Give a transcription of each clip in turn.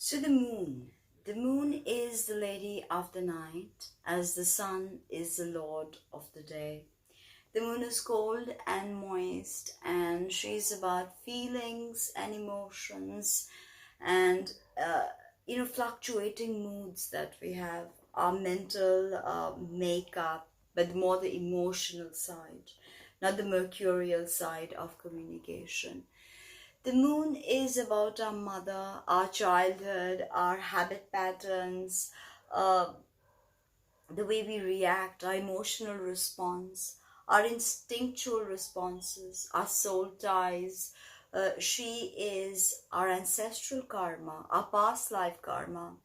So the moon is the lady of the night, as the sun is the lord of the day. The moon is cold and moist, and she's about feelings and emotions and, fluctuating moods that we have, our mental makeup, but more the emotional side, not the mercurial side of communication. The moon is about our mother, our childhood, our habit patterns, uh, the way we react, our emotional response, our instinctual responses, our soul ties. She is our ancestral karma, our past life karma.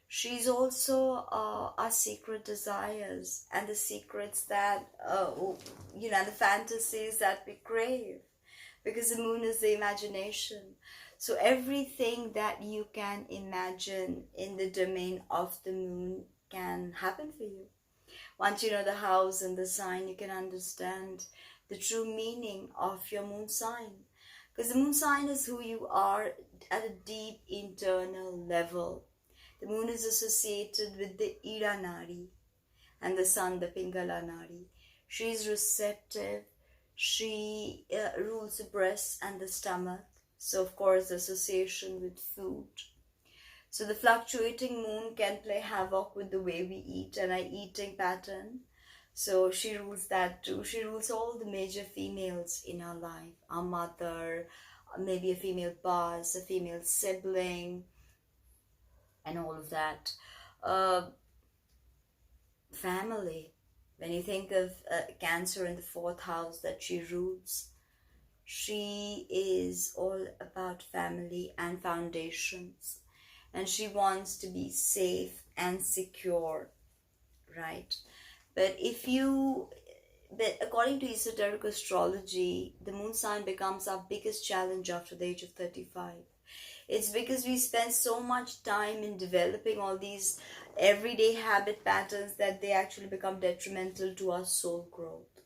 She's also our secret desires and the secrets that, the fantasies that we crave, because the moon is the imagination. So everything that you can imagine in the domain of the moon can happen for you. Once you know the house and the sign, you can understand the true meaning of your moon sign. Because the moon sign is who you are at a deep internal level. The moon is associated with the Ida Nadi and the sun, the Pingala Nadi. She is receptive. She rules the breast and the stomach. So, of course, the association with food. So the fluctuating moon can play havoc with the way we eat and our eating pattern. So she rules that too. She rules all the major females in our life. Our mother, maybe a female boss, a female sibling, and all of that. Family. When you think of Cancer in the 4th house that she rules, she is all about family and foundations. And she wants to be safe and secure, right? But according to esoteric astrology, the moon sign becomes our biggest challenge after the age of 35. It's because we spend so much time in developing all these everyday habit patterns that they actually become detrimental to our soul growth.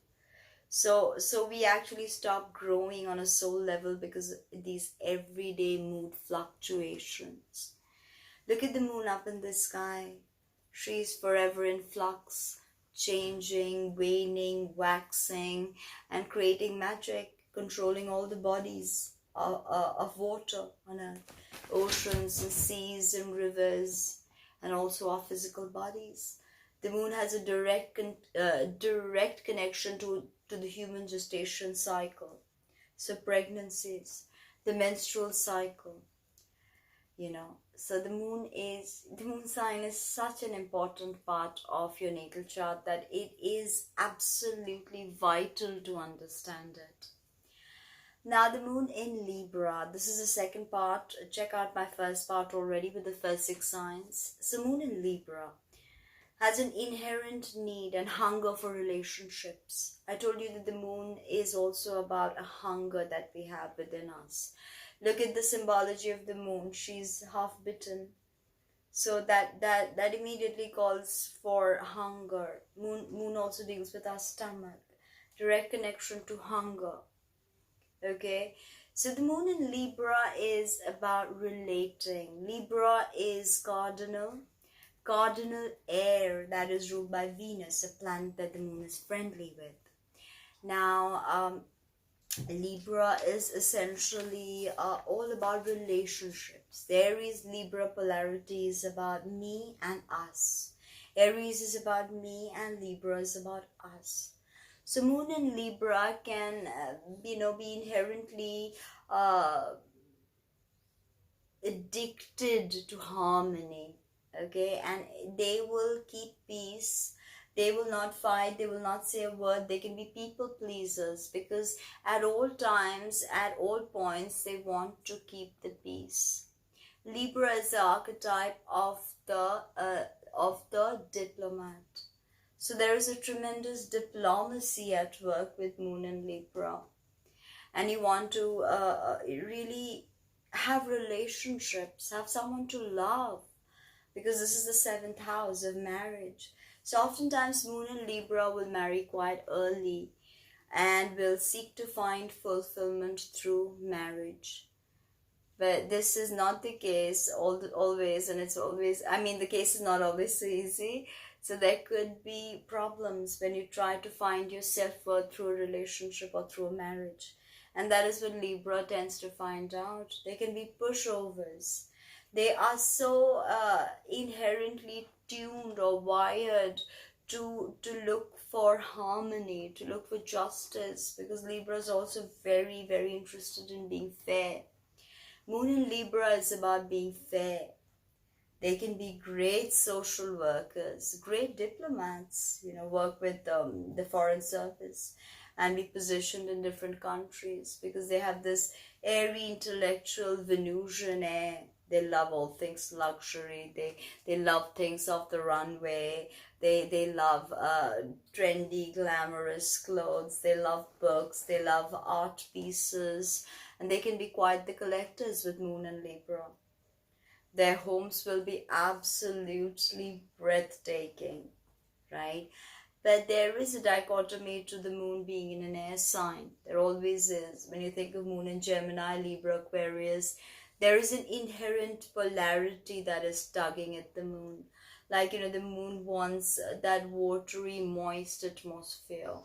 So we actually stop growing on a soul level because of these everyday mood fluctuations. Look at the moon up in the sky. She's forever in flux, changing, waning, waxing, and creating magic, controlling all the bodies of water on Earth, oceans and seas and rivers, and also our physical bodies. The moon has a direct connection to the human gestation cycle. So pregnancies, the menstrual cycle, so the moon sign is such an important part of your natal chart that it is absolutely vital to understand it. Now the moon in Libra, this is the second part. Check out my first part already with the first 6 signs. So moon in Libra has an inherent need and hunger for relationships. I told you that the moon is also about a hunger that we have within us. Look at the symbology of the moon. She's half bitten. So that immediately calls for hunger. Moon also deals with our stomach. Direct connection to hunger. Okay? So the moon in Libra is about relating. Libra is cardinal air that is ruled by Venus, a planet that the moon is friendly with. Now, Libra is essentially all about relationships. The Aries Libra polarity is about me and us. Aries is about me and Libra is about us. So moon in Libra can, be inherently addicted to harmony. Okay, and they will keep peace. They will not fight. They will not say a word. They can be people pleasers because at all times, at all points, they want to keep the peace. Libra is the archetype of the diplomat. So there is a tremendous diplomacy at work with Moon and Libra, and you want to really have relationships, have someone to love, because this is the 7th house of marriage. So oftentimes Moon and Libra will marry quite early and will seek to find fulfillment through marriage. But this is not the case always, and it's always, I mean, the case is not always so easy. So there could be problems when you try to find your self-worth through a relationship or through a marriage. And that is what Libra tends to find out. They can be pushovers. They are so inherently tuned or wired to look for harmony, to look for justice, because Libra is also very, very interested in being fair. Moon in Libra is about being fair. They can be great social workers, great diplomats, work with the foreign service and be positioned in different countries because they have this airy intellectual Venusian air. They love all things luxury. They love things off the runway. They love trendy, glamorous clothes. They love books. They love art pieces. And they can be quite the collectors with Moon and Libra. Their homes will be absolutely breathtaking, right? But there is a dichotomy to the moon being in an air sign. There always is. When you think of moon in Gemini, Libra, Aquarius, there is an inherent polarity that is tugging at the moon. Like, the moon wants that watery, moist atmosphere.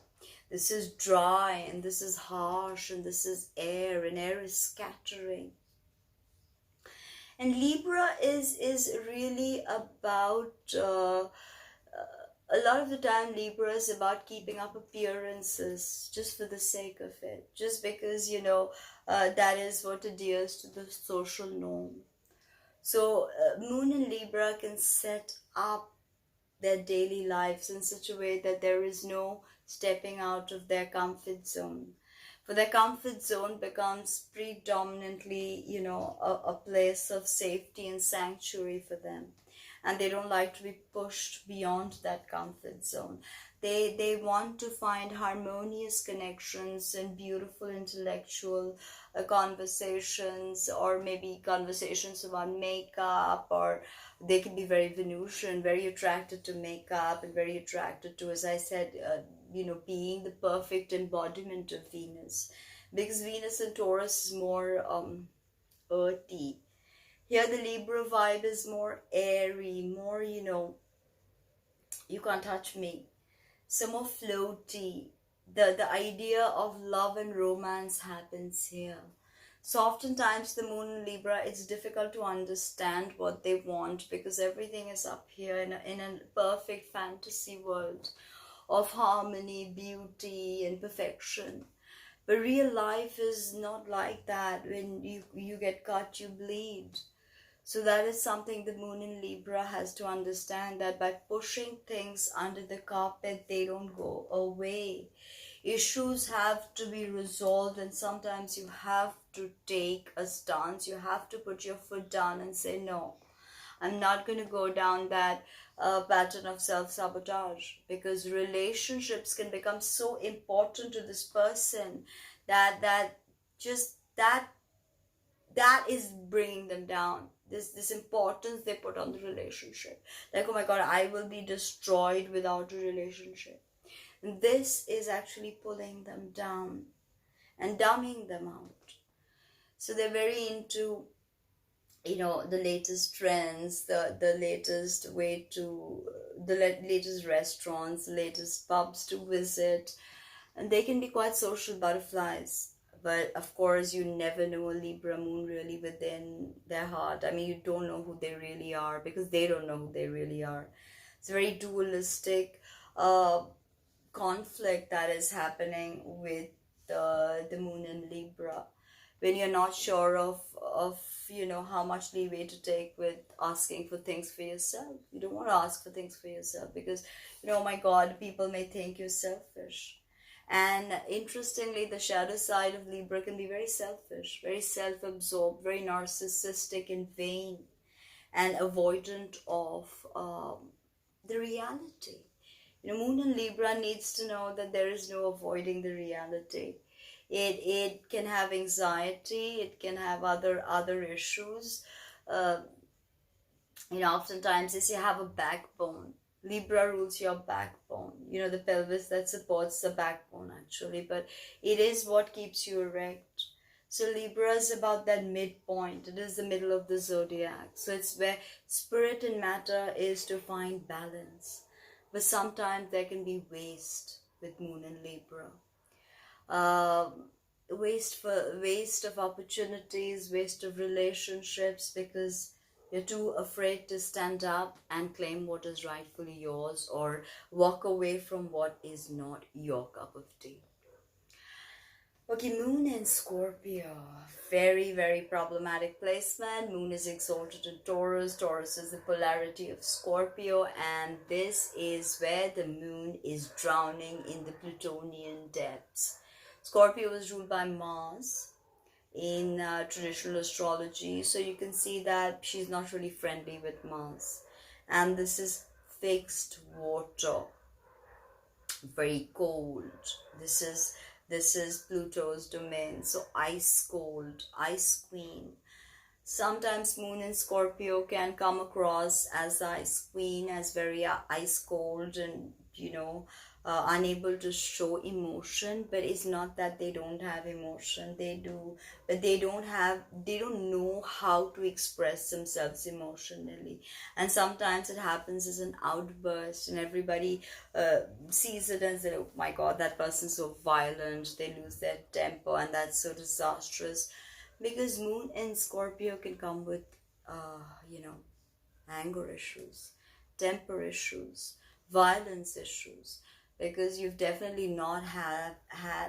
This is dry, and this is harsh, and this is air, and air is scattering. And Libra is really about a lot of the time Libra is about keeping up appearances just for the sake of it, just because that is what adheres to the social norm. So Moon in Libra can set up their daily lives in such a way that there is no stepping out of their comfort zone. For their comfort zone becomes predominantly, a place of safety and sanctuary for them. And they don't like to be pushed beyond that comfort zone. They want to find harmonious connections and beautiful intellectual conversations, or maybe conversations about makeup, or they can be very Venusian, very attracted to makeup, and very attracted to, as I said, being the perfect embodiment of Venus. Because Venus in Taurus is more earthy. Here the Libra vibe is more airy, more, you can't touch me. So more floaty. The idea of love and romance happens here. So oftentimes the moon in Libra, it's difficult to understand what they want because everything is up here in a perfect fantasy world of harmony, beauty, and perfection. But real life is not like that. When you get cut, you bleed. So that is something the moon in Libra has to understand, that by pushing things under the carpet, they don't go away. Issues have to be resolved, and sometimes you have to take a stance. You have to put your foot down and say, no, I'm not going to go down that pattern of self-sabotage, because relationships can become so important to this person that just that is bringing them down. This importance they put on the relationship, like, oh my god, I will be destroyed without a relationship. And this is actually pulling them down and dumbing them out. So they're very into the latest trends, the latest way to the latest restaurants, latest pubs to visit, and they can be quite social butterflies. But of course, you never know a Libra moon really within their heart. I mean, you don't know who they really are because they don't know who they really are. It's a very dualistic conflict that is happening with the moon in Libra. When you're not sure of how much leeway to take with asking for things for yourself. You don't want to ask for things for yourself because, oh my god, people may think you're selfish. And interestingly, the shadow side of Libra can be very selfish, very self-absorbed, very narcissistic and vain, and avoidant of the reality. Moon in Libra needs to know that there is no avoiding the reality. It can have anxiety, it can have other issues. Oftentimes if you have a backbone, Libra rules your backbone, the pelvis that supports the backbone actually, but it is what keeps you erect. So Libra is about that midpoint. It is the middle of the zodiac. So it's where spirit and matter is to find balance. But sometimes there can be waste with Moon and Libra. Um, waste of opportunities, waste of relationships, because you're too afraid to stand up and claim what is rightfully yours, or walk away from what is not your cup of tea. Okay, Moon in Scorpio. Very, very problematic placement. Moon is exalted in Taurus. Taurus is the polarity of Scorpio, and this is where the Moon is drowning in the Plutonian depths. Scorpio is ruled by Mars in traditional astrology, so you can see that she's not really friendly with Mars. And this is fixed water, very cold. This is Pluto's domain, so ice cold, ice queen. Sometimes Moon in Scorpio can come across as the ice queen, as very ice cold, and unable to show emotion. But it's not that they don't have emotion, they do, but they don't know how to express themselves emotionally. And sometimes it happens as an outburst, and everybody sees it as, oh my god, that person's so violent, they lose their temper, and that's so disastrous. Because Moon in Scorpio can come with uh, you know anger issues, temper issues, violence issues, because you've definitely not had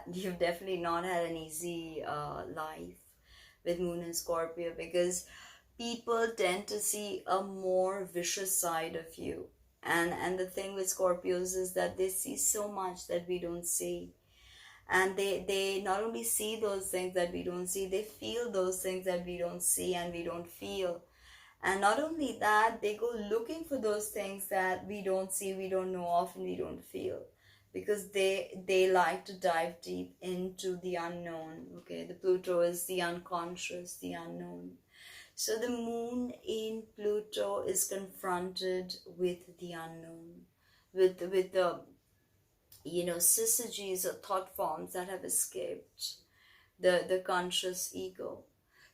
an easy life with Moon in Scorpio, because people tend to see a more vicious side of you. And the thing with Scorpios is that they see so much that we don't see. And they not only see those things that we don't see, they feel those things that we don't see and we don't feel. And not only that, they go looking for those things that we don't see, we don't know of, and we don't feel, because they like to dive deep into the unknown. Okay, the Pluto is the unconscious, the unknown. So the Moon in Pluto is confronted with the unknown, with the syzygies or thought forms that have escaped the conscious ego.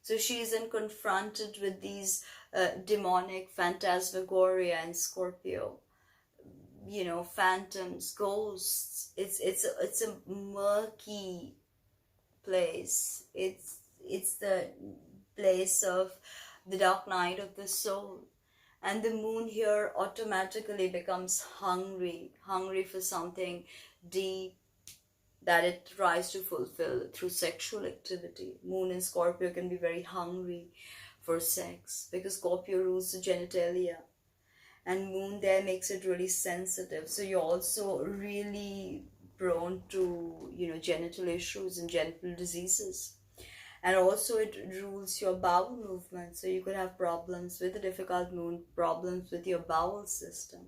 So she isn't confronted with these demonic phantasmagoria in Scorpio, phantoms, ghosts. It's a murky place. It's the place of the dark night of the soul. And the Moon here automatically becomes hungry for something deep that it tries to fulfill through sexual activity. Moon in Scorpio can be very hungry for sex, because Scorpio rules the genitalia, and Moon there makes it really sensitive. So you're also really prone to genital issues and genital diseases. And also it rules your bowel movement, so you could have problems with a difficult Moon, problems with your bowel system.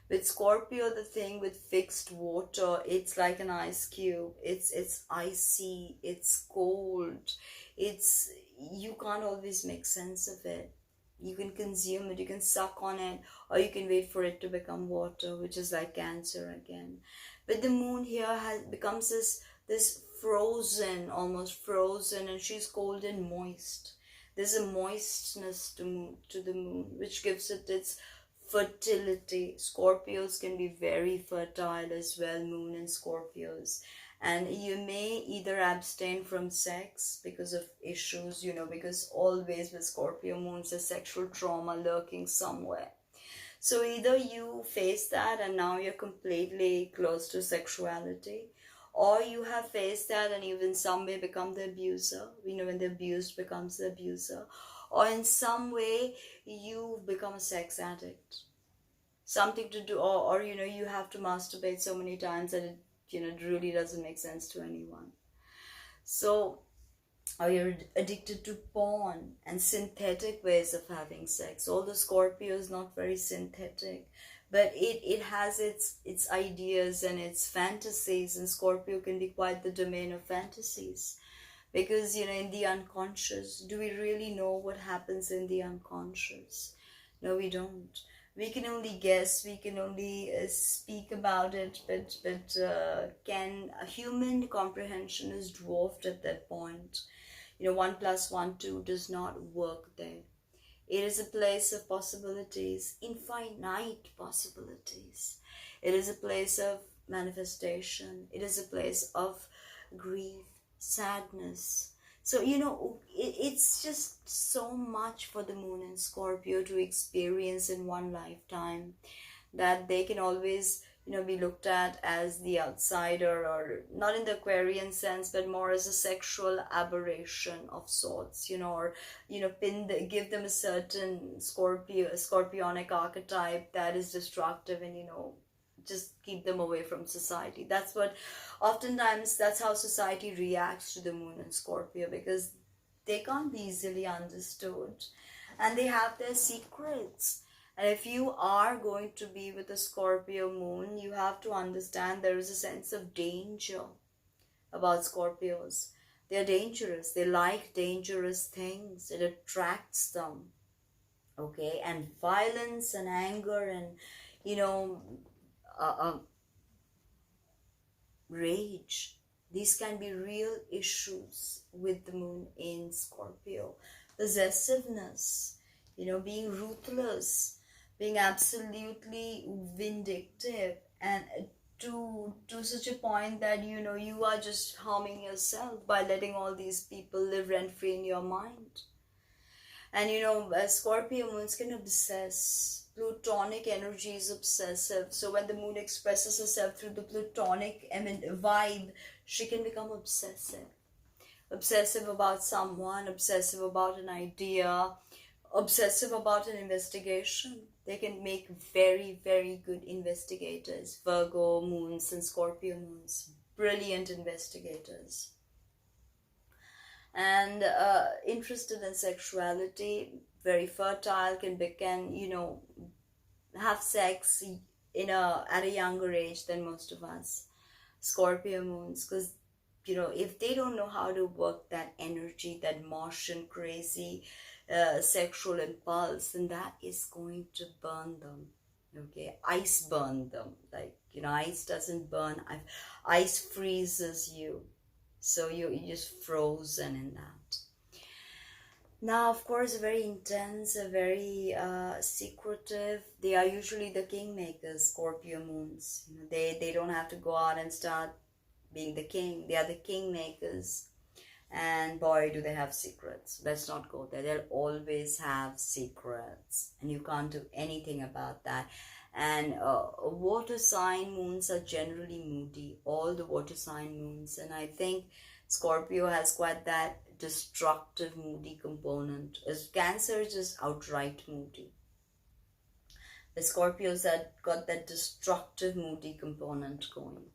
With Scorpio, the thing with fixed water, it's like an ice cube. It's icy, it's cold, it's you can't always make sense of it. You can consume it, you can suck on it, or you can wait for it to become water, which is like Cancer again. But the Moon here becomes this frozen, almost frozen, and she's cold and moist. There's a moistness to the Moon, which gives it its fertility. Scorpios can be very fertile as well, Moon and Scorpios. And you may either abstain from sex because of issues, because always with Scorpio Moons, there's sexual trauma lurking somewhere. So either you face that and now you're completely close to sexuality, or you have faced that and you've in some way become the abuser, when the abused becomes the abuser, or in some way you become a sex addict, something to do, or you have to masturbate so many times that it really doesn't make sense to anyone. So, or you're addicted to porn and synthetic ways of having sex. Although Scorpio is not very synthetic, but it has its ideas and its fantasies, and Scorpio can be quite the domain of fantasies. Because in the unconscious, do we really know what happens in the unconscious? No, we don't. We can only guess, we can only speak about it, but can human comprehension is dwarfed at that point. 1 plus 1, 2 does not work there. It is a place of possibilities, infinite possibilities. It is a place of manifestation. It is a place of grief, sadness. So, it's just so much for the moon in Scorpio to experience in one lifetime, that they can always be looked at as the outsider, or not in the Aquarian sense, but more as a sexual aberration of sorts, or give them a certain scorpionic archetype that is destructive, and just keep them away from society. That's how society reacts to the moon in Scorpio, because they can't be easily understood, and they have their secrets. And if you are going to be with a Scorpio moon, you have to understand there is a sense of danger about Scorpios. They're dangerous. They like dangerous things. It attracts them. Okay? And violence and anger and, rage. These can be real issues with the moon in Scorpio. Possessiveness, being ruthless, being absolutely vindictive, and to such a point that you are just harming yourself by letting all these people live rent-free in your mind. And Scorpio moons can obsess. Plutonic energy is obsessive. So when the moon expresses herself through the plutonic vibe, she can become obsessive. Obsessive about someone, obsessive about an idea, obsessive about an investigation. They can make very, very good investigators. Virgo moons and Scorpio moons, brilliant investigators. And interested in sexuality, very fertile, can have sex at a younger age than most of us. Scorpio moons, because if they don't know how to work that energy, that Martian crazy sexual impulse, then that is going to burn them. Okay, ice burn them. Like, ice doesn't burn. Ice freezes you. So you're just frozen in that. Now, of course, very intense, very secretive. They are usually the kingmakers, Scorpio moons. They don't have to go out and start being the king. They are the kingmakers. And boy, do they have secrets. Let's not go there. They'll always have secrets, and you can't do anything about that. And water sign moons are generally moody, all the water sign moons. And I think Scorpio has quite that destructive, moody component. As Cancer is just outright moody. The Scorpios have got that destructive, moody component going.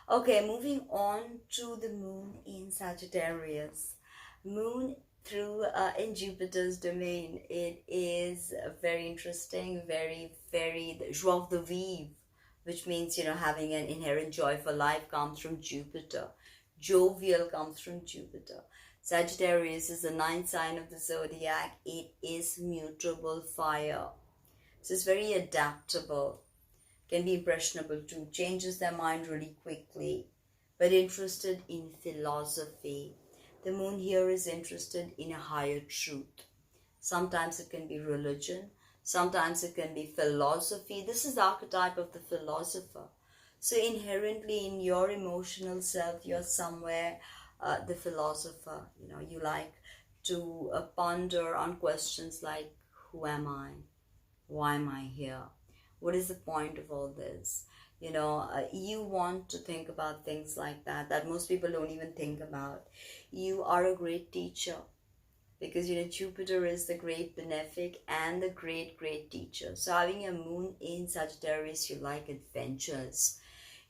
Okay, moving on to the moon in Sagittarius. Moon in Jupiter's domain. It is very interesting, very, very the joie de vivre, which means, having an inherent joy for life comes from Jupiter. Jovial comes from Jupiter. Sagittarius is the 9th sign of the zodiac. It is mutable fire. So it's very adaptable. Can be impressionable too, changes their mind really quickly, but interested in philosophy. The moon here is interested in a higher truth. Sometimes it can be religion, sometimes it can be philosophy. This is the archetype of the philosopher. So inherently in your emotional self, you're somewhere the philosopher. You like to ponder on questions like, who am I? Why am I here? What is the point of all this? You want to think about things like that most people don't even think about. You are a great teacher, because Jupiter is the great benefic and the great, great teacher. So having a moon in Sagittarius, you like adventures.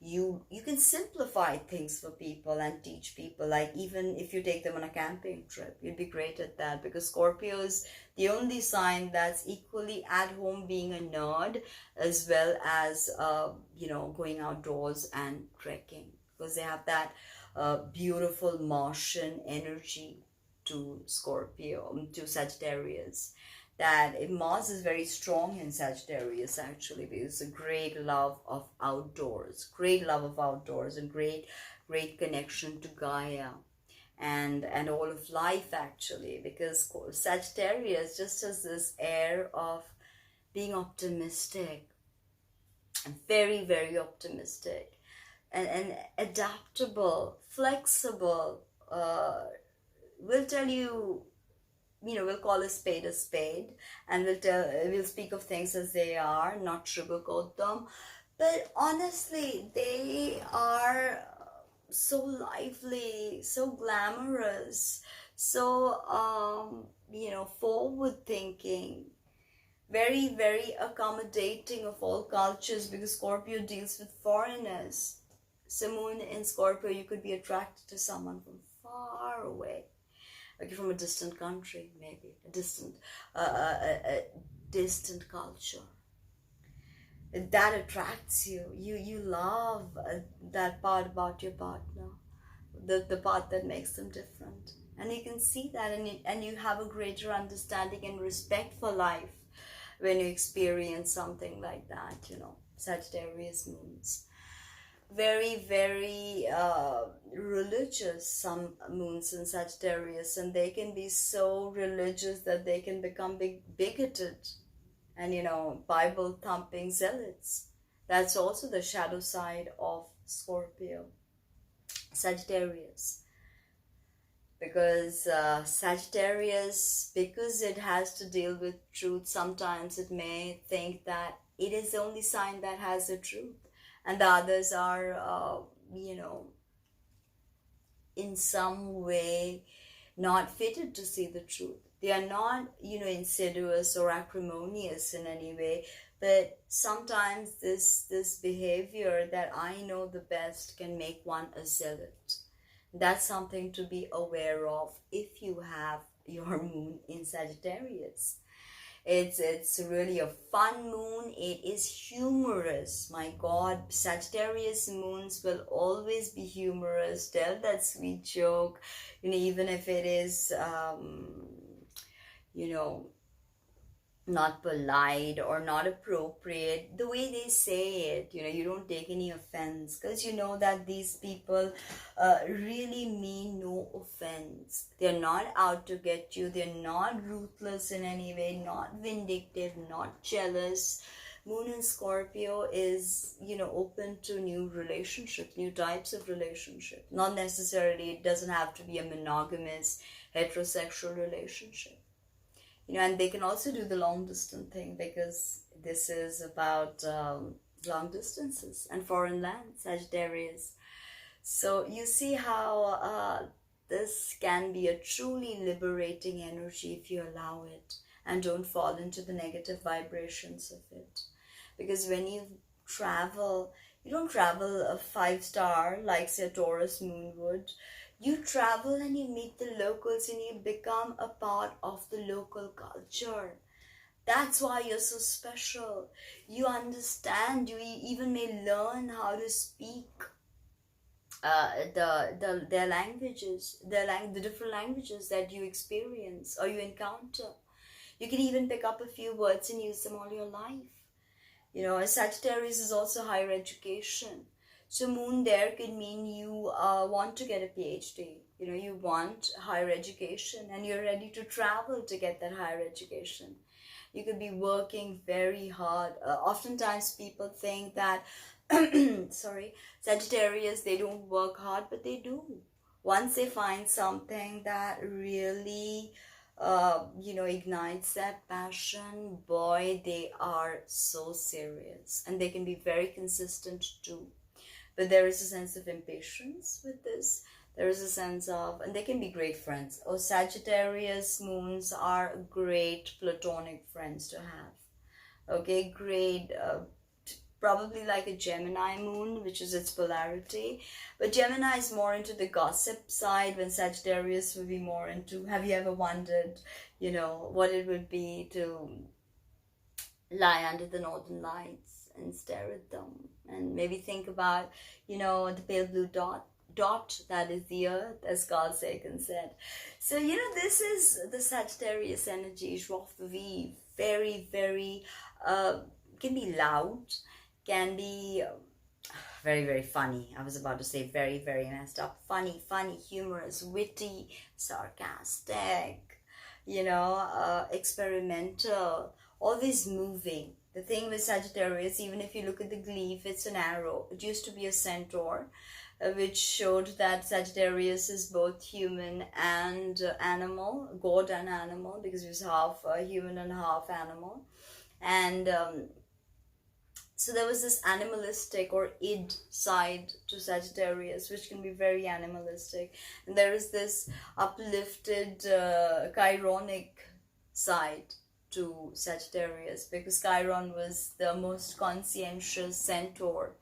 You can simplify things for people and teach people, like even if you take them on a camping trip, you'd be great at that, because Scorpio is the only sign that's equally at home being a nerd, as well as going outdoors and trekking, because they have that beautiful Martian energy to Sagittarius. That Mars is very strong in Sagittarius, actually, because a great love of outdoors, and great connection to Gaia. and all of life, actually, because Sagittarius just has this air of being optimistic, very, very optimistic, and adaptable, flexible. We'll tell you, we'll call a spade, and we'll speak of things as they are, not sugarcoat them. But honestly, they are so lively, so glamorous, so forward thinking, very, very accommodating of all cultures, because Scorpio deals with foreigners. So Moon in Scorpio, you could be attracted to someone from far away, okay, from a distant country, maybe a distant culture. That attracts you. You love that part about your partner, the part that makes them different, and you can see that, and you have a greater understanding and respect for life when you experience something like that. Sagittarius moons, very, very religious, some moons in Sagittarius, and they can be so religious that they can become bigoted and Bible thumping zealots. That's also the shadow side of Scorpio, Sagittarius. Because Sagittarius, because it has to deal with truth, sometimes it may think that it is the only sign that has the truth, and the others are in some way not fitted to see the truth. They are not insidious or acrimonious in any way, but sometimes this behavior that I know the best can make one a zealot. That's something to be aware of if you have your moon in Sagittarius. It's really a fun moon. It is humorous. My God, Sagittarius moons will always be humorous. Tell that sweet joke, even if it is, not polite or not appropriate. The way they say it, you don't take any offense, because you know that these people really mean no offense. They're not out to get you. They're not ruthless in any way, not vindictive, not jealous. Moon in Scorpio is open to new relationships, new types of relationship. Not necessarily, it doesn't have to be a monogamous heterosexual relationship. And they can also do the long distance thing, because this is about long distances and foreign land, Sagittarius. So you see how this can be a truly liberating energy if you allow it and don't fall into the negative vibrations of it. Because when you travel, you don't travel a 5-star like say a Taurus moon would. You travel and you meet the locals and you become a part of the local culture. That's why you're so special. You understand, you even may learn how to speak their languages, the different languages that you experience or you encounter. You can even pick up a few words and use them all your life. Sagittarius is also higher education. So moon there could mean you want to get a PhD. You want higher education and you're ready to travel to get that higher education. You could be working very hard. Oftentimes people think that, Sagittarius, they don't work hard, but they do. Once they find something that really ignites that passion, boy, they are so serious, and they can be very consistent too. But there is a sense of impatience with this. There is a sense of, and they can be great friends. Sagittarius moons are great platonic friends to have. Okay, great, probably like a Gemini moon, which is its polarity. But Gemini is more into the gossip side, when Sagittarius would be more into, have you ever wondered, what it would be to lie under the northern lights and stare at them and maybe think about, the pale blue dot that is the earth, as Carl Sagan said. So, this is the Sagittarius energy, joie de vivre, very, very, can be loud, can be very, very funny. I was about to say very, very messed up. Funny, funny, humorous, witty, sarcastic, experimental, always moving. The thing with Sagittarius, even if you look at the glyph, it's an arrow. It used to be a centaur, which showed that Sagittarius is both human and animal, god and animal, because he was half human and half animal. And so there was this animalistic or id side to Sagittarius, which can be very animalistic. And there is this uplifted, chironic side to Sagittarius, because Chiron was the most conscientious centaur,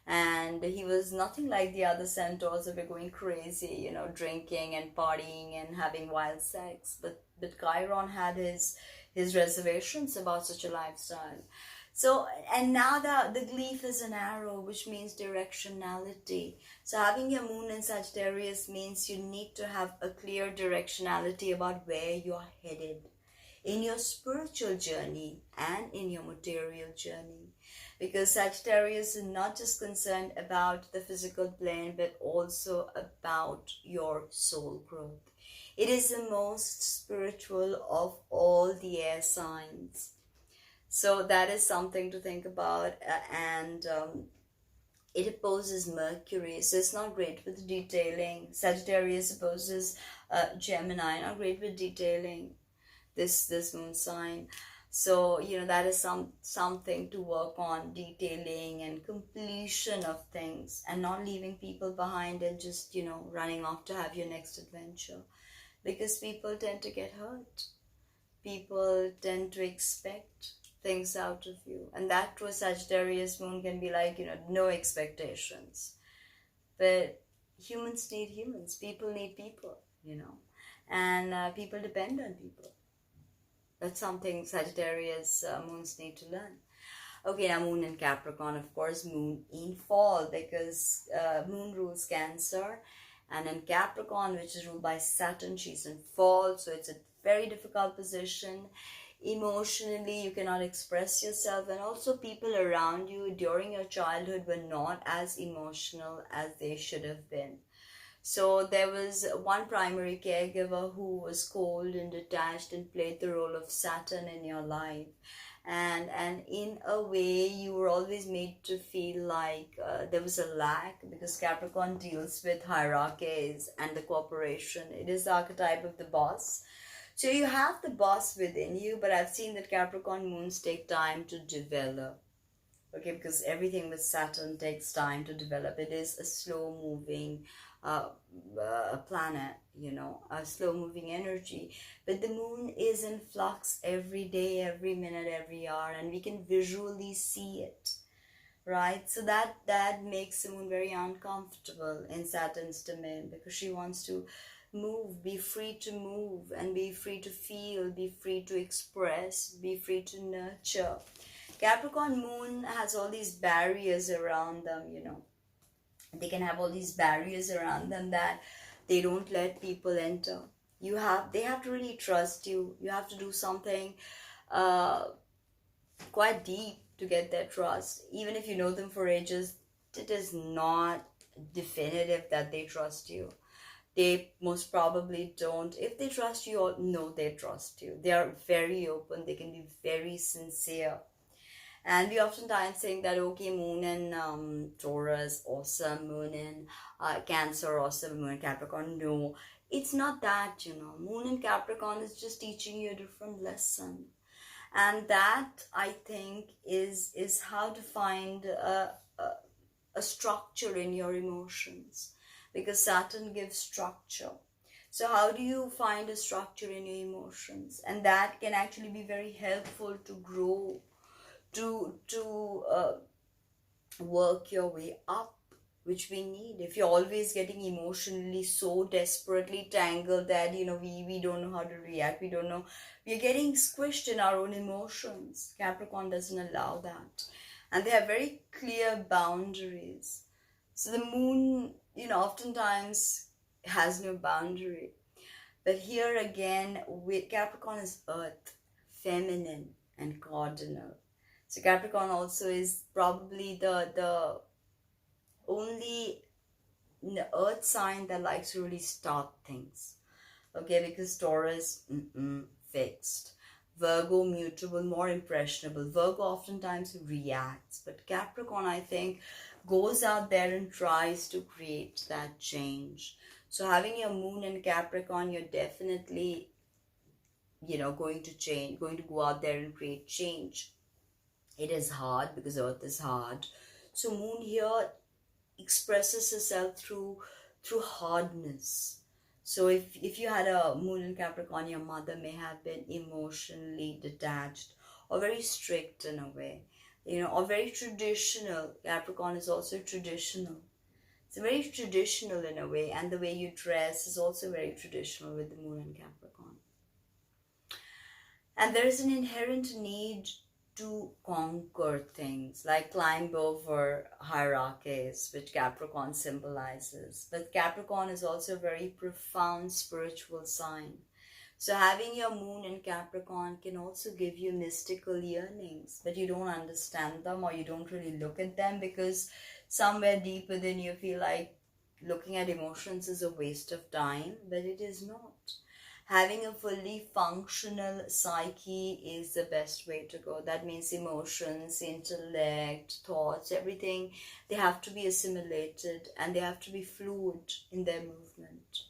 and he was nothing like the other centaurs that were going crazy, drinking and partying and having wild sex. But Chiron had his reservations about such a lifestyle. So, and now the glyph is an arrow, which means directionality. So having your moon in Sagittarius means you need to have a clear directionality about where you're headed in your spiritual journey and in your material journey. Because Sagittarius is not just concerned about the physical plane, but also about your soul growth. It is the most spiritual of all the air signs. So that is something to think about. And it opposes Mercury, so it's not great with detailing. Sagittarius opposes Gemini, not great with detailing this moon sign. So that is something to work on, detailing and completion of things, and not leaving people behind and just running off to have your next adventure, because people tend to get hurt. People tend to expect things out of you, and that to a Sagittarius moon can be like no expectations. But humans need humans, people need people, and people depend on people. That's something Sagittarius moons need to learn. Okay, now moon in Capricorn, of course, moon in fall, because moon rules Cancer, and in Capricorn, which is ruled by Saturn, she's in fall, so it's a very difficult position. Emotionally, you cannot express yourself, and also people around you during your childhood were not as emotional as they should have been. So there was one primary caregiver who was cold and detached and played the role of Saturn in your life. And in a way, you were always made to feel like there was a lack, because Capricorn deals with hierarchies and the corporation. It is the archetype of the boss. So you have the boss within you, but I've seen that Capricorn moons take time to develop. Okay, because everything with Saturn takes time to develop. It is a slow-moving planet, a slow-moving energy. But the moon is in flux every day, every minute, every hour, and we can visually see it, right? So that makes the moon very uncomfortable in Saturn's domain, because she wants to move, be free to move, and be free to feel, be free to express, be free to nurture. Capricorn moon has all these barriers around them, They can have all these barriers around them that they don't let people enter. They have to really trust you. You have to do something quite deep to get their trust. Even if you know them for ages, it is not definitive that they trust you. They most probably don't. If they trust you, or no, they trust you. They are very open. They can be very sincere. And we oftentimes think that, okay, moon in Taurus, awesome, moon in Cancer, awesome, moon in Capricorn. No, it's not that, Moon in Capricorn is just teaching you a different lesson. And that, I think, is how to find a structure in your emotions, because Saturn gives structure. So how do you find a structure in your emotions? And that can actually be very helpful to grow, to work your way up, which we need. If you're always getting emotionally so desperately tangled that we don't know how to react, we're getting squished in our own emotions. Capricorn doesn't allow that, and they have very clear boundaries. So the moon oftentimes has no boundary. But here again, Capricorn is earth, feminine and cardinal. So Capricorn also is probably the only the earth sign that likes to really start things. Okay, because Taurus, fixed. Virgo, mutable, more impressionable. Virgo oftentimes reacts, but Capricorn, I think, goes out there and tries to create that change. So having your moon in Capricorn, you're definitely, going to change, going to go out there and create change. It is hard because Earth is hard. So moon here expresses herself through hardness. So if you had a moon in Capricorn, your mother may have been emotionally detached or very strict in a way, or very traditional. Capricorn is also traditional. It's very traditional in a way, and the way you dress is also very traditional with the moon in Capricorn. And there is an inherent need to conquer things, like climb over hierarchies, which Capricorn symbolizes. But Capricorn is also a very profound spiritual sign. So having your moon in Capricorn can also give you mystical yearnings, but you don't understand them, or you don't really look at them, because somewhere deep within you feel like looking at emotions is a waste of time, but it is not. Having a fully functional psyche is the best way to go. That means emotions, intellect, thoughts, everything, they have to be assimilated and they have to be fluid in their movement.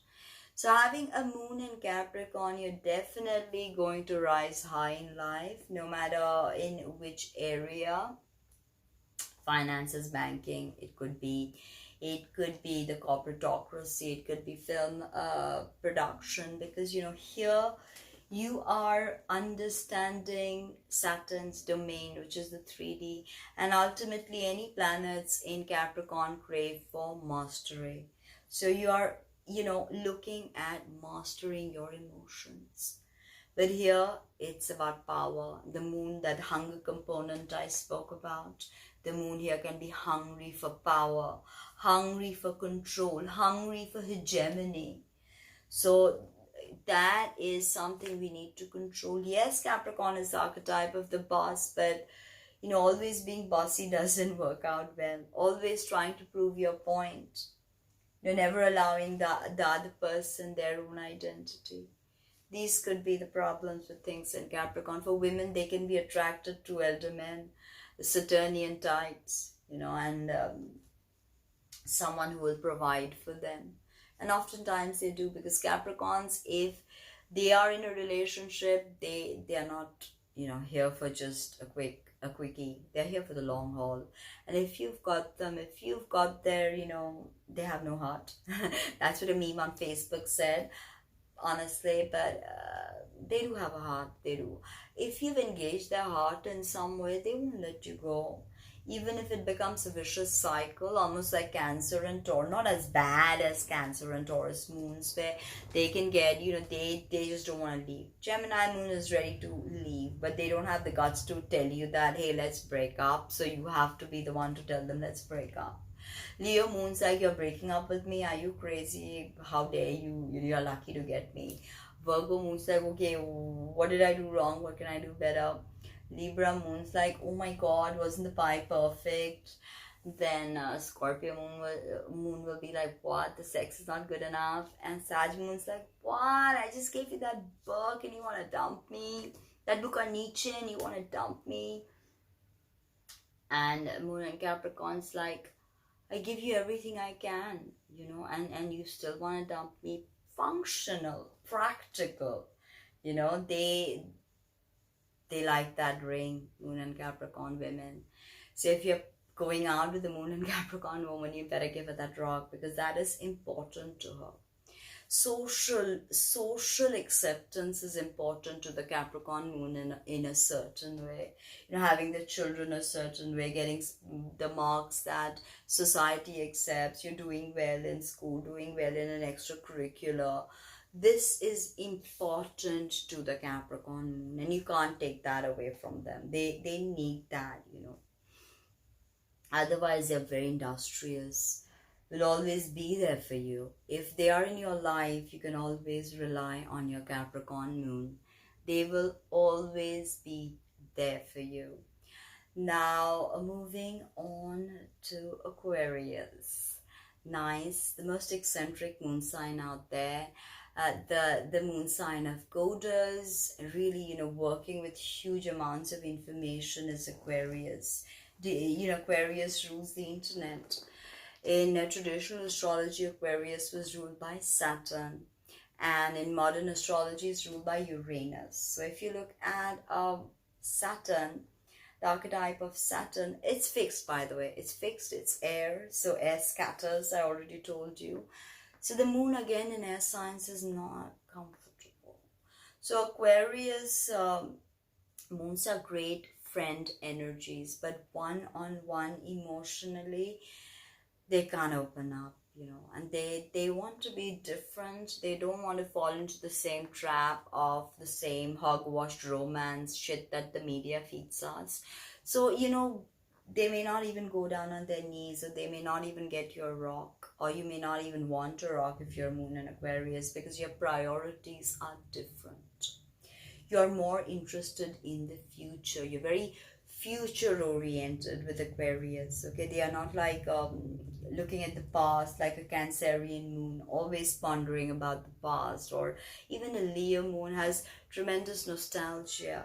So having a moon in Capricorn, you're definitely going to rise high in life, no matter in which area. Finances, banking, it could be the corporatocracy, it could be film production, because here you are understanding Saturn's domain, which is the 3D, and ultimately any planets in Capricorn crave for mastery. So you are, looking at mastering your emotions. But here it's about power. The moon, that hunger component I spoke about, the moon here can be hungry for power, hungry for control, hungry for hegemony. So that is something we need to control. Yes, Capricorn is the archetype of the boss, but always being bossy doesn't work out well. Always trying to prove your point. You're never allowing the other person their own identity. These could be the problems with things in Capricorn. For women, they can be attracted to elder men, the Saturnian types, and someone who will provide for them. And oftentimes they do, because Capricorns, if they are in a relationship, they are not, here for just a quickie. They're here for the long haul. And if you've got them, if you've got their, they have no heart. That's what a meme on Facebook said, honestly, but they do have a heart. They do. If you've engaged their heart in some way, they won't let you go. Even if it becomes a vicious cycle, almost like Cancer and Taurus, not as bad as Cancer and Taurus moons, where they can get, they just don't want to leave. Gemini moon is ready to leave, but they don't have the guts to tell you that, hey, let's break up. So you have to be the one to tell them, let's break up. Leo moon's like, you're breaking up with me? Are you crazy? How dare you? You're lucky to get me. Virgo moon's like, okay, what did I do wrong? What can I do better? Libra moon's like, oh my god, wasn't the pie perfect? Then Scorpio moon will be like, what? The sex is not good enough. And Sag moon's like, what? I just gave you that book and you want to dump me? That book on Nietzsche and you want to dump me? And Moon and Capricorn's like, I give you everything I can, and you still want to dump me. Functional, practical, they like that ring, Moon and Capricorn women. So if you're going out with the Moon and Capricorn woman, you better give her that rock, because that is important to her. Social acceptance is important to the Capricorn moon in a certain way. Having the children a certain way, getting the marks that society accepts, you're doing well in school, doing well in an extracurricular. This is important to the Capricorn moon, and you can't take that away from them. They need that, Otherwise, they're very industrious, will always be there for you. If they are in your life, you can always rely on your Capricorn moon. They will always be there for you. Now, moving on to Aquarius. Nice, the most eccentric moon sign out there. The moon sign of goddess, really, working with huge amounts of information is Aquarius. Aquarius rules the internet. In traditional astrology, Aquarius was ruled by Saturn, and in modern astrology, it's ruled by Uranus. So if you look at Saturn, the archetype of Saturn, it's fixed, by the way. It's fixed, it's air, so air scatters, I already told you. So the moon, again, in air signs is not comfortable. So Aquarius moons are great friend energies, but one-on-one emotionally, they can't open up, and they want to be different. They don't want to fall into the same trap of the same hogwashed romance shit that the media feeds us. So they may not even go down on their knees, or they may not even get your rock, or you may not even want to rock if you're moon in Aquarius, because your priorities are different. You're more interested in the future. You're very future oriented with Aquarius. Okay, they are not like looking at the past like a Cancerian moon, always pondering about the past, or even a Leo moon has tremendous nostalgia.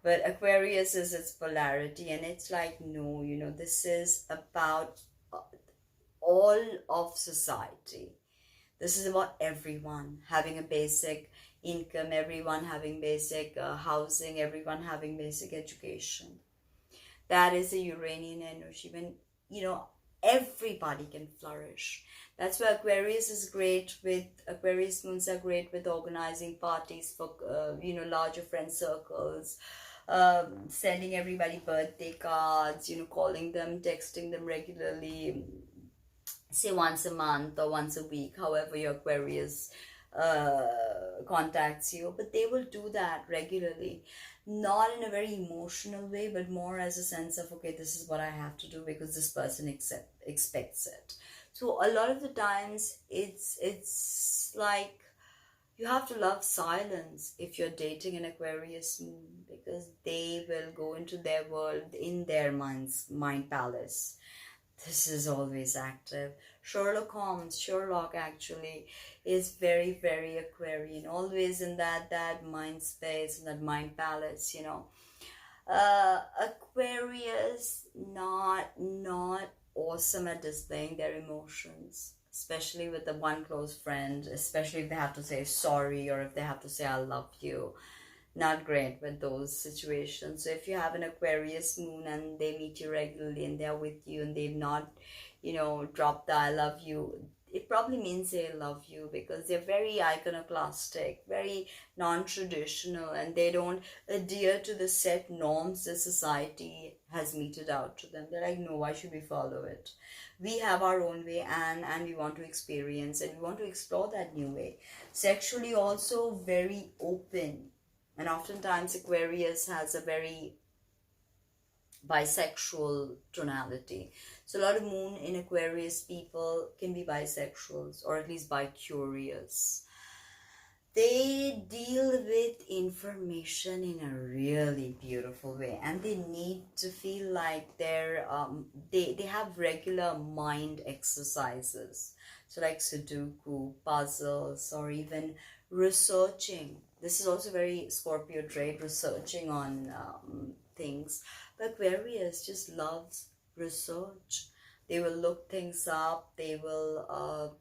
But Aquarius is its polarity, and it's like, no, this is about all of society. This is about everyone having a basic income, everyone having basic housing, everyone having basic education. That is a Uranian energy when, everybody can flourish. That's why Aquarius moons are great with organizing parties for, larger friend circles, sending everybody birthday cards, calling them, texting them regularly, say once a month or once a week, however your Aquarius contacts you. But they will do that regularly, not in a very emotional way, but more as a sense of, okay, this is what I have to do because this person expects it. So a lot of the times it's like you have to love silence if you're dating an Aquarius moon, because they will go into their world in their mind palace. This is always active. Sherlock actually is very, very Aquarian, always in that mind space, in that mind palace, Aquarius, not awesome at displaying their emotions, especially with the one close friend, especially if they have to say sorry or if they have to say I love you. Not great with those situations. So if you have an Aquarius moon and they meet you regularly and they're with you and they've not, dropped the I love you, it probably means they love you, because they're very iconoclastic, very non-traditional, and they don't adhere to the set norms that society has meted out to them. They're like, no, why should we follow it? We have our own way, and we want to experience and we want to explore that new way. Sexually also very open. And oftentimes Aquarius has a very bisexual tonality. So a lot of moon in Aquarius people can be bisexuals, or at least bi-curious. They deal with information in a really beautiful way, and they need to feel like they have regular mind exercises. So like Sudoku, puzzles, or even researching. This is also very Scorpio trait, researching on things. But Aquarius just loves research. They will look things up. They will,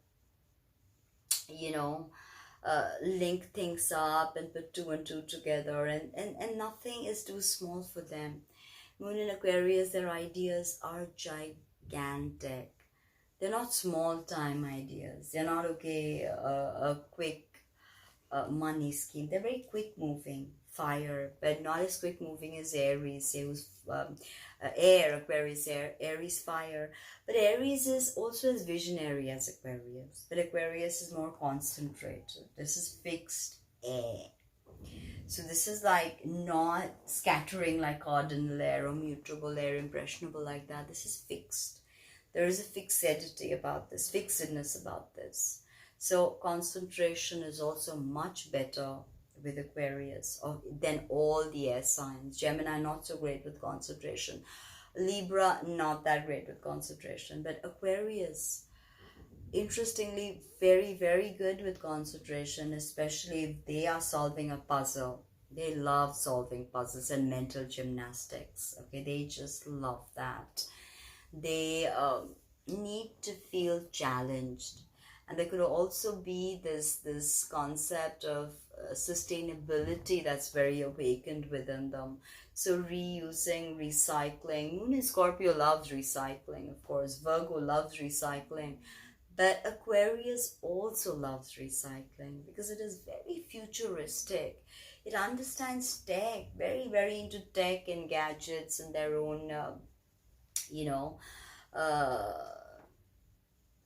link things up and put two and two together. And nothing is too small for them. Moon in Aquarius, their ideas are gigantic. They're not small time ideas. They're not, a quick money scheme. They're very quick moving, fire, but not as quick moving as Aries. It was air, Aquarius air, Aries fire. But Aries is also as visionary as Aquarius. But Aquarius is more concentrated. This is fixed air. So this is like not scattering like cardinal air or mutable air, impressionable like that. This is fixed. There is a fixedity about this, fixedness about this. So concentration is also much better with Aquarius than all the air signs. Gemini, not so great with concentration. Libra, not that great with concentration. But Aquarius, interestingly, very, very good with concentration, especially if they are solving a puzzle. They love solving puzzles and mental gymnastics. Okay, they just love that. They need to feel challenged. And there could also be this concept of sustainability that's very awakened within them. So reusing, recycling. Moon in Scorpio loves recycling, of course. Virgo loves recycling. But Aquarius also loves recycling because it is very futuristic. It understands tech, very, very into tech and gadgets and their own, you know, uh,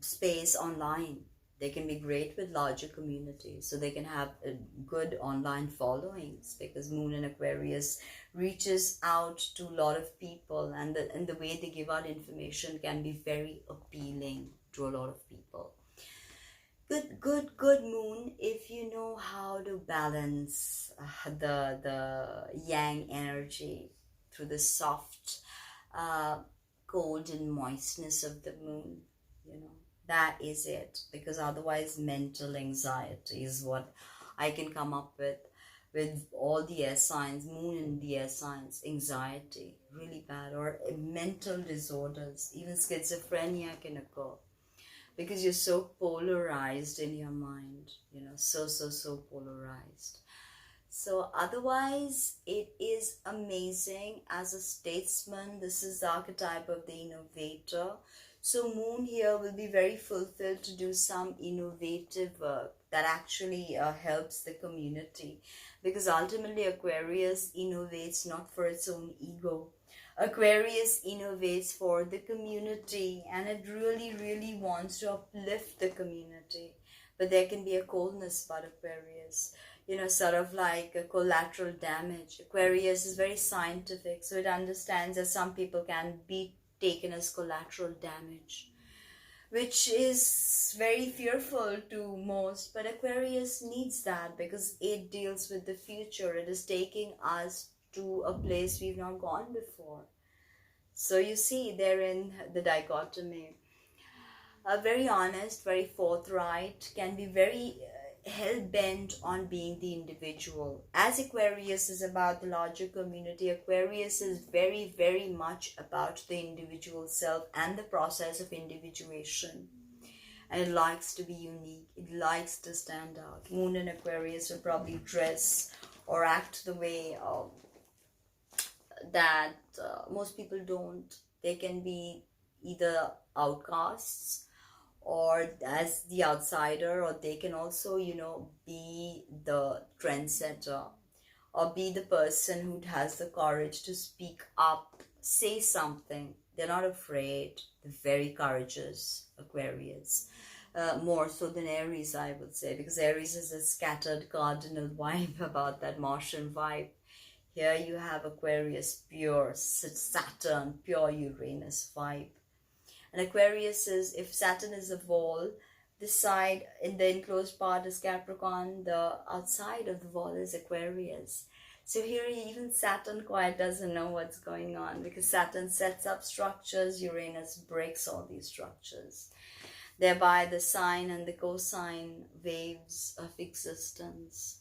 space online. They can be great with larger communities, so they can have a good online followings because Moon in Aquarius reaches out to a lot of people, and the way they give out information can be very appealing to a lot of people. Good Moon if you know how to balance the yang energy through the soft, golden moistness of the moon, you know. That is it, because otherwise mental anxiety is what I can come up with all the air signs. Moon in the air signs, anxiety really bad, or mental disorders, even schizophrenia can occur because you're so polarized in your mind, you know, so polarized. So otherwise, it is amazing. As a statesman, this is the archetype of the innovator. So Moon here will be very fulfilled to do some innovative work that actually helps the community. Because ultimately Aquarius innovates not for its own ego. Aquarius innovates for the community, and it really, really wants to uplift the community. But there can be a coldness about Aquarius, you know, sort of like a collateral damage. Aquarius is very scientific, so it understands that some people can be taken as collateral damage, which is very fearful to most. But Aquarius needs that because it deals with the future. It is taking us to a place we've not gone before. So you see therein the dichotomy. Very honest, very forthright, can be very hell-bent on being the individual. As Aquarius is about the larger community, Aquarius is very, very much about the individual self and the process of individuation. And it likes to be unique. It likes to stand out. Moon in Aquarius will probably dress or act the way that most people don't. They can be either outcasts or as the outsider, or they can also, you know, be the trendsetter, or be the person who has the courage to speak up, say something. They're not afraid. They're very courageous, Aquarius. More so than Aries, I would say, because Aries is a scattered cardinal vibe about that Martian vibe. Here you have Aquarius, pure Saturn, pure Uranus vibe. And Aquarius is, if Saturn is a wall, this side in the enclosed part is Capricorn, the outside of the wall is Aquarius. So here even Saturn quite doesn't know what's going on, because Saturn sets up structures, Uranus breaks all these structures. Thereby the sine and the cosine waves of existence.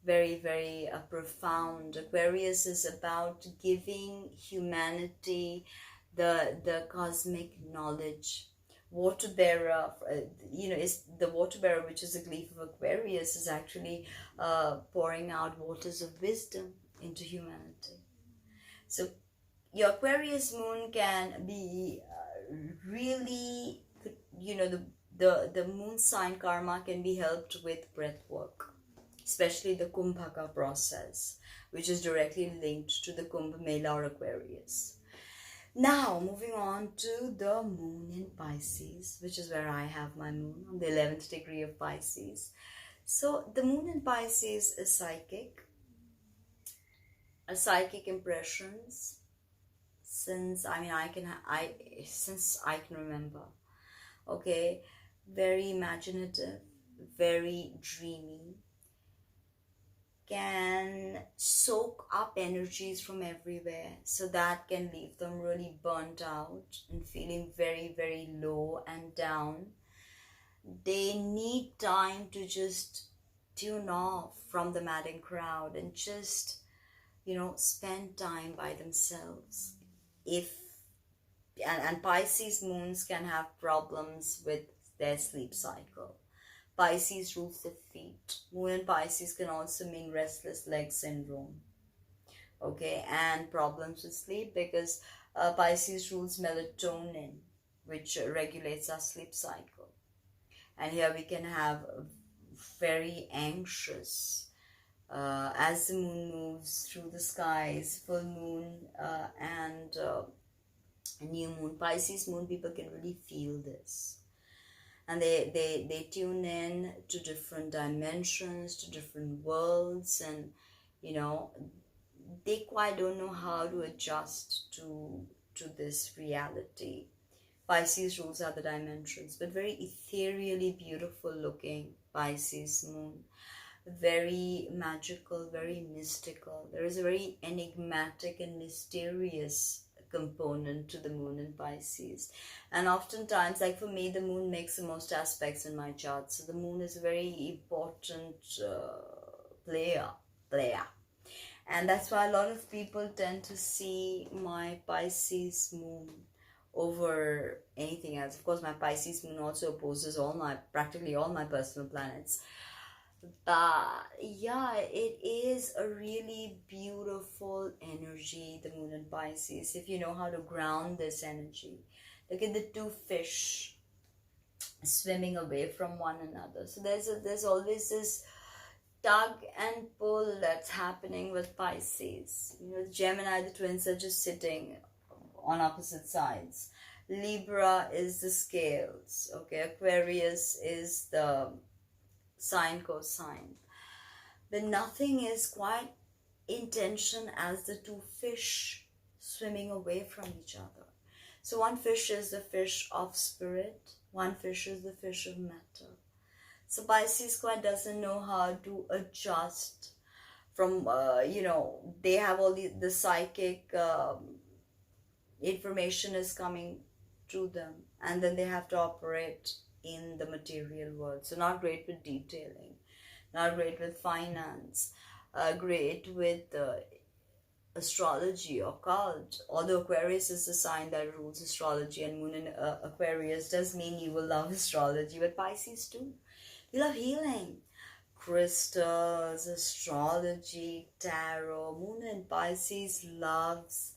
Very, very profound. Aquarius is about giving humanity the cosmic knowledge. Water bearer, you know, is the water bearer, which is the glyph of Aquarius, is actually pouring out waters of wisdom into humanity. So your Aquarius moon can be really, you know, the moon sign karma can be helped with breath work, especially the Kumbhaka process, which is directly linked to the Kumbh Mela or Aquarius. Now, moving on to the moon in Pisces, which is where I have my moon, on the 11th degree of Pisces. So, the moon in Pisces is psychic. Psychic impressions since I can remember. Okay, very imaginative, very dreamy, can soak up energies from everywhere, so that can leave them really burnt out and feeling very, very low and down. They need time to just tune off from the madding crowd and just, spend time by themselves. If and Pisces moons can have problems with their sleep cycle. Pisces rules the feet. Moon in Pisces can also mean restless leg syndrome, okay, and problems with sleep, because Pisces rules melatonin, which regulates our sleep cycle. And here we can have very anxious as the moon moves through the skies, full moon and new moon. Pisces moon people can really feel this. And they tune in to different dimensions, to different worlds, and they quite don't know how to adjust to this reality. Pisces rules are the dimensions, but very ethereally beautiful looking Pisces moon. Very magical, very mystical. There is a very enigmatic and mysterious component to the moon in Pisces. And oftentimes, like for me, the moon makes the most aspects in my chart. So the moon is a very important player. And that's why a lot of people tend to see my Pisces moon over anything else. Of course, my Pisces moon also opposes practically all my personal planets. But yeah, it is a really beautiful energy, the moon in Pisces, if you know how to ground this energy. Look at the two fish swimming away from one another. So there's always this tug and pull that's happening with Pisces. The Gemini, the twins are just sitting on opposite sides. Libra is the scales, okay? Aquarius is the sign cosine. But nothing is quite in tension as the two fish swimming away from each other. So one fish is the fish of spirit, one fish is the fish of matter. So Pisces quite doesn't know how to adjust from, they have all the psychic information is coming to them, and then they have to operate in the material world. So not great with detailing, not great with finance, great with astrology, occult. Although Aquarius is the sign that rules astrology, and moon in Aquarius does mean you will love astrology, but Pisces too. You love healing, crystals, astrology, tarot. Moon in Pisces loves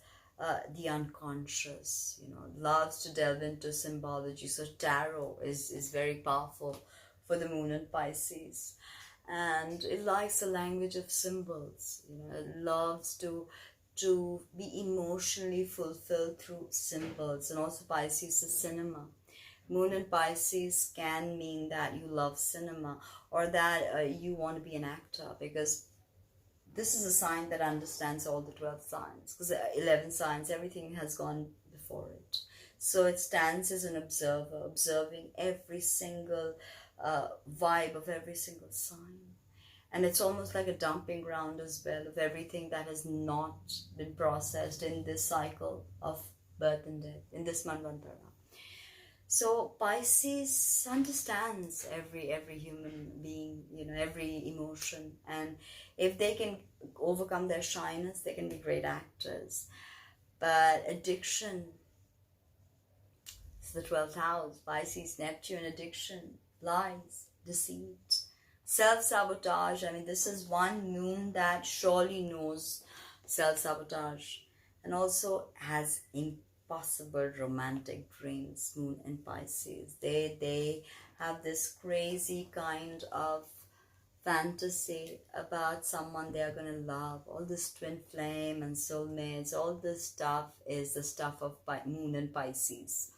the unconscious, loves to delve into symbology. So tarot is very powerful for the moon in Pisces. And it likes the language of symbols, it loves to be emotionally fulfilled through symbols. And also Pisces is cinema. Moon in Pisces can mean that you love cinema, or that you want to be an actor, because this is a sign that understands all the 12 signs, because 11 signs, everything has gone before it. So it stands as an observer, observing every single vibe of every single sign. And it's almost like a dumping ground as well of everything that has not been processed in this cycle of birth and death, in this manvantara. So Pisces understands every human being, every emotion, and if they can overcome their shyness, they can be great actors. But addiction is the 12th house. Pisces, Neptune, addiction, lies, deceit, self-sabotage. I mean, this is one moon that surely knows self-sabotage, and also has impossible romantic dreams. Moon in Pisces, they have this crazy kind of fantasy about someone they are going to love. All this twin flame and soulmates, all this stuff is the stuff of moon in Pisces.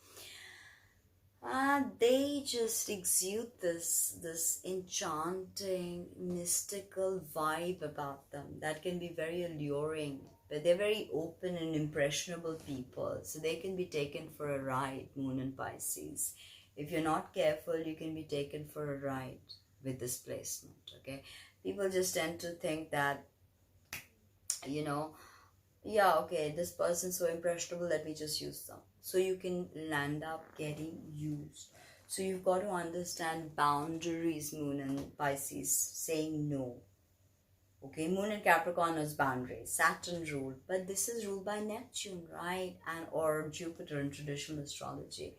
They just exude this enchanting, mystical vibe about them that can be very alluring. But they're very open and impressionable people, so they can be taken for a ride, moon in Pisces. If you're not careful, you can be taken for a ride with this placement, okay? People just tend to think that, you know, yeah, okay, this person's so impressionable, let me just use them. So you can land up getting used. So you've got to understand boundaries, Moon and Pisces, saying no. Okay, Moon and Capricorn is boundaries, Saturn ruled, but this is ruled by Neptune, right? And or Jupiter in traditional astrology.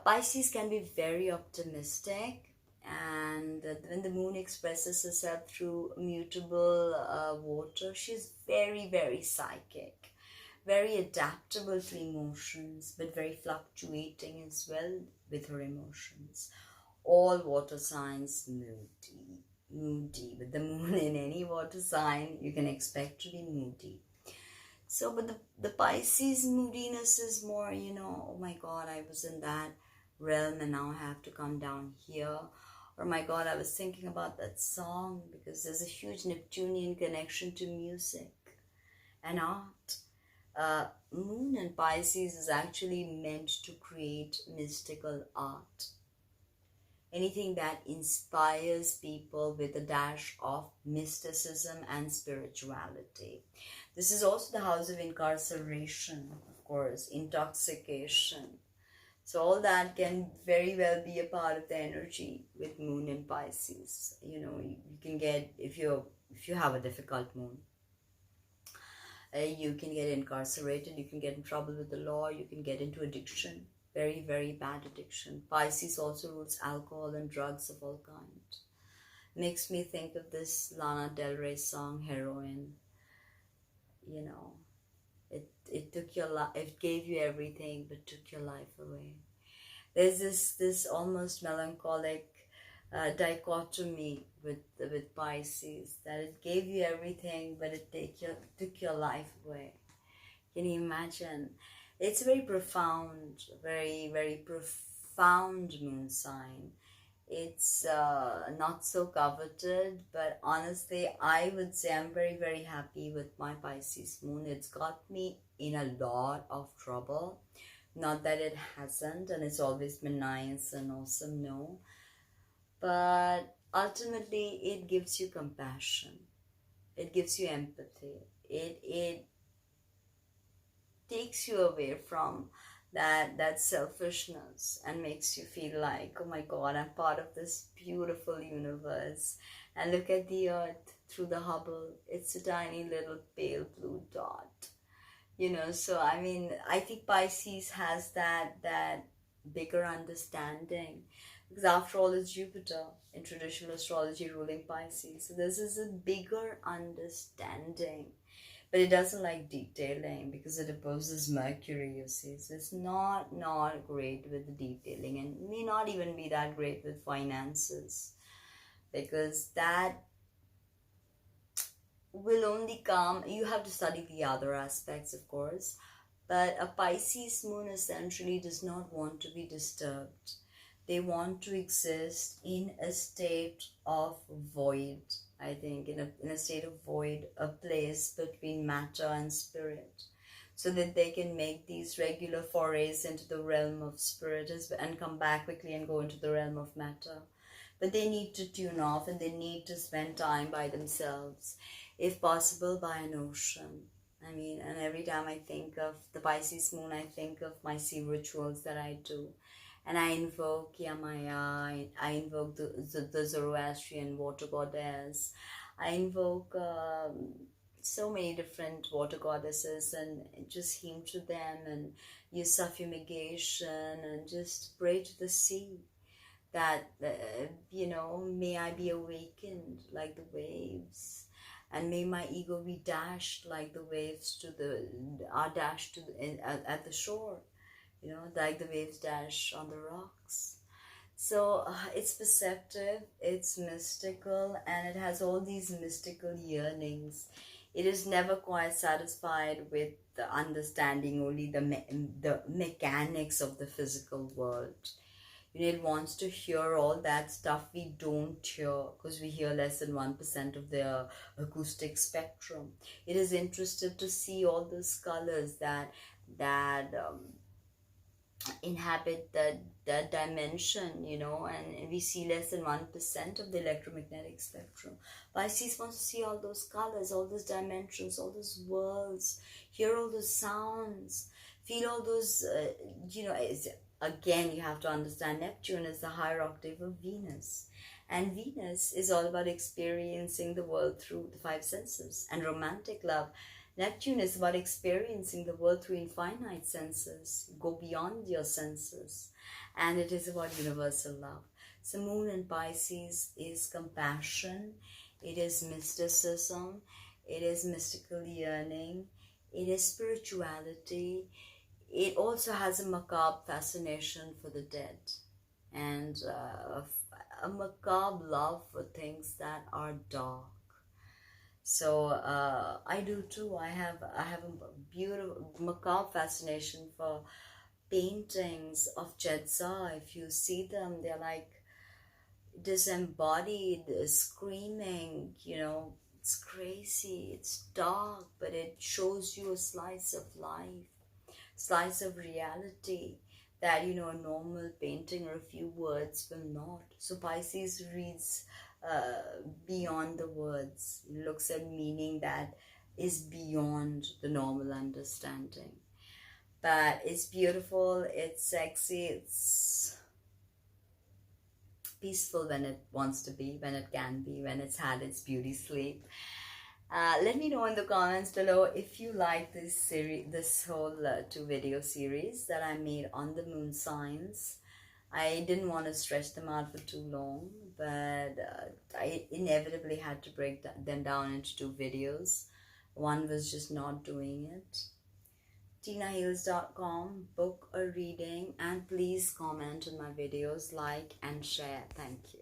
Pisces can be very optimistic, and when the moon expresses herself through mutable water, she's very, very psychic, very adaptable to emotions, but very fluctuating as well with her emotions. All water signs moody. With the moon in any water sign, you can expect to be moody. So, but the Pisces moodiness is more, oh my God, I was in that realm and now I have to come down here. Or my God, I was thinking about that song, because there's a huge Neptunian connection to music and art. Moon and Pisces is actually meant to create mystical art. Anything that inspires people with a dash of mysticism and spirituality. This is also the house of incarceration, of course, intoxication. So all that can very well be a part of the energy with moon in Pisces. You can get, if you have a difficult moon, you can get incarcerated, you can get in trouble with the law, you can get into addiction. Very, very bad addiction. Pisces also rules alcohol and drugs of all kinds. Makes me think of this Lana Del Rey song, Heroin. It took your life, it gave you everything, but took your life away. There's this almost melancholic dichotomy with Pisces, that it gave you everything, but it took your life away. Can you imagine? It's very profound, very, very profound moon sign. It's not so coveted, but honestly, I would say I'm very, very happy with my Pisces moon. It's got me in a lot of trouble. Not that it hasn't, and it's always been nice and awesome, no. But ultimately, it gives you compassion. It gives you empathy. It takes you away from that selfishness and makes you feel like, oh my God, I'm part of this beautiful universe. And look at the earth through the Hubble. It's a tiny little pale blue dot. So I mean, I think Pisces has that bigger understanding, because after all, it's Jupiter in traditional astrology ruling Pisces. So this is a bigger understanding. But it doesn't like detailing because it opposes Mercury, you see. So it's not great with the detailing, and may not even be that great with finances, because that will only come, you have to study the other aspects, of course. But a Pisces moon essentially does not want to be disturbed. They want to exist in a state of void. I think in a state of void, a place between matter and spirit, so that they can make these regular forays into the realm of spirit and come back quickly and go into the realm of matter. But they need to tune off, and they need to spend time by themselves, if possible by an ocean. I mean, and every time I think of the Pisces moon, I think of my sea rituals that I do. And I invoke Yamaya, I invoke the Zoroastrian water goddess. I invoke so many different water goddesses and just hymn to them and use suffumigation and just pray to the sea that, may I be awakened like the waves. And may my ego be dashed like the waves are dashed at the shore. Like the waves dash on the rocks. So it's perceptive, it's mystical, and it has all these mystical yearnings. It is never quite satisfied with the understanding only the mechanics of the physical world. It wants to hear all that stuff we don't hear, because we hear less than 1% of the acoustic spectrum. It is interested to see all those colors that inhabit that dimension, you know, and we see less than 1% of the electromagnetic spectrum. Pisces wants to see all those colors, all those dimensions, all those worlds, hear all those sounds, feel all those, you know, again, you have to understand Neptune is the higher octave of Venus. And Venus is all about experiencing the world through the five senses. And romantic love, Neptune is about experiencing the world through infinite senses. Go beyond your senses. And it is about universal love. So Moon in Pisces is compassion. It is mysticism. It is mystical yearning. It is spirituality. It also has a macabre fascination for the dead. And a macabre love for things that are dark. So I do too. I have a beautiful macabre fascination for paintings of Jedza. If you see them, they're like disembodied, screaming. You know, it's crazy. It's dark, but it shows you a slice of life, slice of reality that, you know, a normal painting or a few words will not. So Pisces reads beyond the words, looks at meaning that is beyond the normal understanding. But it's beautiful, it's sexy, it's peaceful when it wants to be, when it can be, when it's had its beauty sleep. Let me know in the comments below if you like this series, this whole 2 video series that I made on the moon signs. I didn't want to stretch them out for too long, but I inevitably had to break them down into 2 videos. One was just not doing it. Tinaheals.com, book a reading, and please comment on my videos, like and share. Thank you.